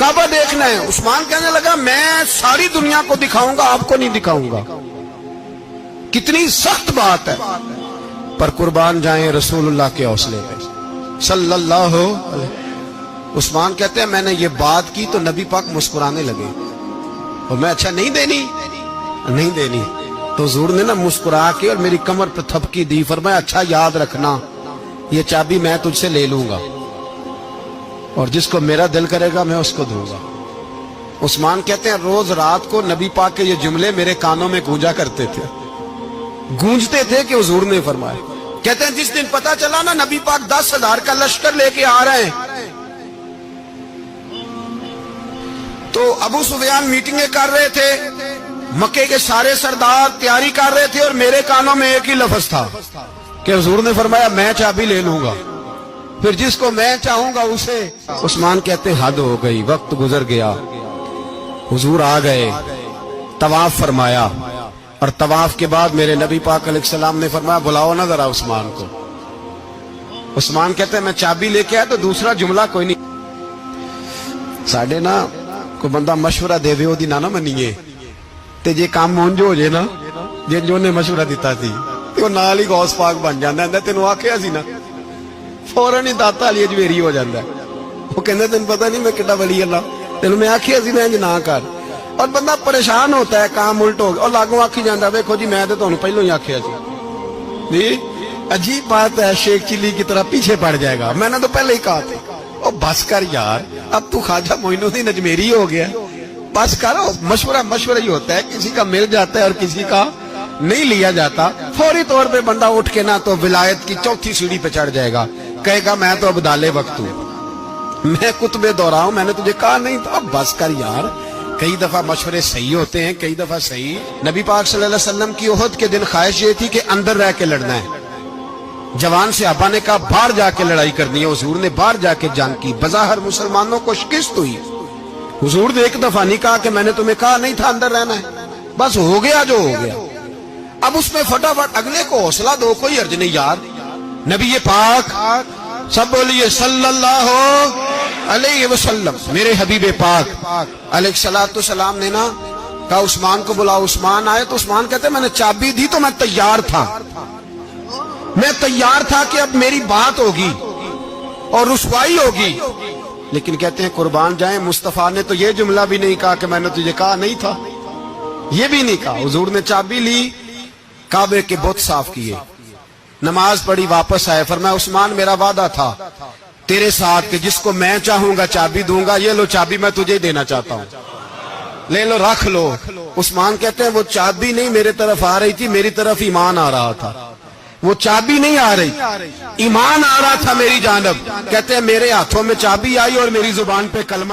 काबा देखना है। उस्मान कहने लगा मैं सारी दुनिया को दिखाऊंगा, आपको नहीं दिखाऊंगा। कितनी सख्त बात है, पर कुर्बान जाएं रसूलुल्लाह के हौसले पे सल्लल्लाहु अलैहि। उस्मान कहते हैं मैंने ये बात की तो नबी पाक मुस्कुराने लगे और मैं अच्छा नहीं देनी तो हुजूर ने ना मुस्कुरा के और मेरी कमर पर थपकी दी, फरमाया अच्छा याद रखना ये चाबी मैं तुझसे ले लूंगा और जिसको मेरा दिल करेगा मैं उसको दूंगा। उस्मान कहते हैं रोज रात को नबी पाक के ये जुमले मेरे कानों में गूंजा करते थे, गूंजते थे कि हुजूर ने फरमाया। कहते हैं जिस दिन पता चला ना नबी पाक 10,000 का लश्कर लेके आ रहे हैं तो अबू सुफियान मीटिंगें कर रहे थे, मक्के के सारे सरदार तैयारी कर रहे थे और मेरे कानों में एक ही लफ्ज था कि हुजूर ने फरमाया मैं चाबी ले लूंगा, फिर जिसको मैं चाहूंगा उसे। उस्मान कहते हद हो गई, वक्त गुजर गया, हुजूर आ गए, तवाफ फरमाया और तवाफ के बाद मेरे नबी पाक अलैहिस्सलाम ने फरमाया बुलाओ ना जरा उस्मान को। उस्मान कहते हैं मैं चाबी लेके आया तो दूसरा जुमला कोई नहीं। साढ़े ना कोई बंदा मशवरा देवे ओदी ना मनीए ते जे काम मुंज हो जाए ना, जे जो ने मशवरा दिता सी ते नाल ही गौस पाक बन जांदा है। तेनों आखिया सी ना, फौरन ही दाता अली अजमेरी हो जाता है। वो कहते तेन पता नहीं मैं कितना वली अल्लाह, तेन मैं आखिया सी मैं इंज ना कर। और बंदा परेशान होता है, काम उल्ट हो गया और लागू आखी जाता वेखो जी मैं तो तुहानू पहलों ही आखिया सी। अजीब बात है, शेख चिल्ली की तरह पीछे पड़ जाएगा, मैंने तो पहले ही कहा था। और बस कर यार, अब तू ख्वाजा मोइनुद्दीन अजमेरी हो गया, बस करो। मशवरा ही होता है, किसी का मिल जाता है और किसी का नहीं लिया जाता। फौरी तौर पे बंदा उठ के ना तो विलायत की चौथी सीढ़ी पे चढ़ जाएगा, कहेगा मैं तो अब्दाले वक्त हूं, मैं कुतबे दौरा हूं, मैंने तुझे कहा नहीं था। अब बस कर यार, कई दफा मशवरे सही होते हैं, कई दफा सही। नबी पाक सल्लल्लाहु अलैहि वसल्लम की उहद के दिन ख्वाहिश ये थी कि अंदर रह के लड़ना है। जवान सहाबा ने कहा बाहर जाके लड़ाई करनी है, हुजूर ने बाहर जाके जंग की, बज़ाहिर मुसलमानों को शिकस्त हुई। हुजूर ने एक दफा नहीं कहा कि मैंने तुम्हें कहा नहीं था अंदर रहना है, बस हो गया जो हो गया। अब उसमें फटाफट अगले को हौसला दो, कोई अर्ज नहीं यार। नबी पाक सब बोलिए सल्लल्लाहु अलैहि वसल्लम, मेरे हबीब पाक अलैहिस्सलातु सलाम ने ना कहा उस्मान को बुलाओ। उस्मान आए तो उस्मान कहते मैंने चाबी दी तो मैं तैयार था कि अब मेरी बात होगी और रुसवाई होगी। लेकिन कहते हैं कुर्बान जाए मुस्तफा ने तो ये जुमला भी नहीं कहा कि मैंने तुझे कहा नहीं था, ये भी नहीं कहा। हुजूर ने चाबी ली, काबे के बुत साफ किए, नमाज पढ़ी, वापस आए, फरमाया उस्मान मेरा वादा था तेरे साथ कि जिसको मैं चाहूंगा चाबी दूंगा, ये लो चाबी मैं तुझे देना चाहता हूं, ले लो रख लो। उस्मान कहते हैं वो चाबी नहीं मेरे तरफ आ रही थी, मेरी तरफ ईमान आ रहा था। वो चाबी नहीं आ रही, ईमान आ रहा था मेरी जानब। कहते हैं मेरे हाथों में चाबी आई और मेरी जुबान पे कलमा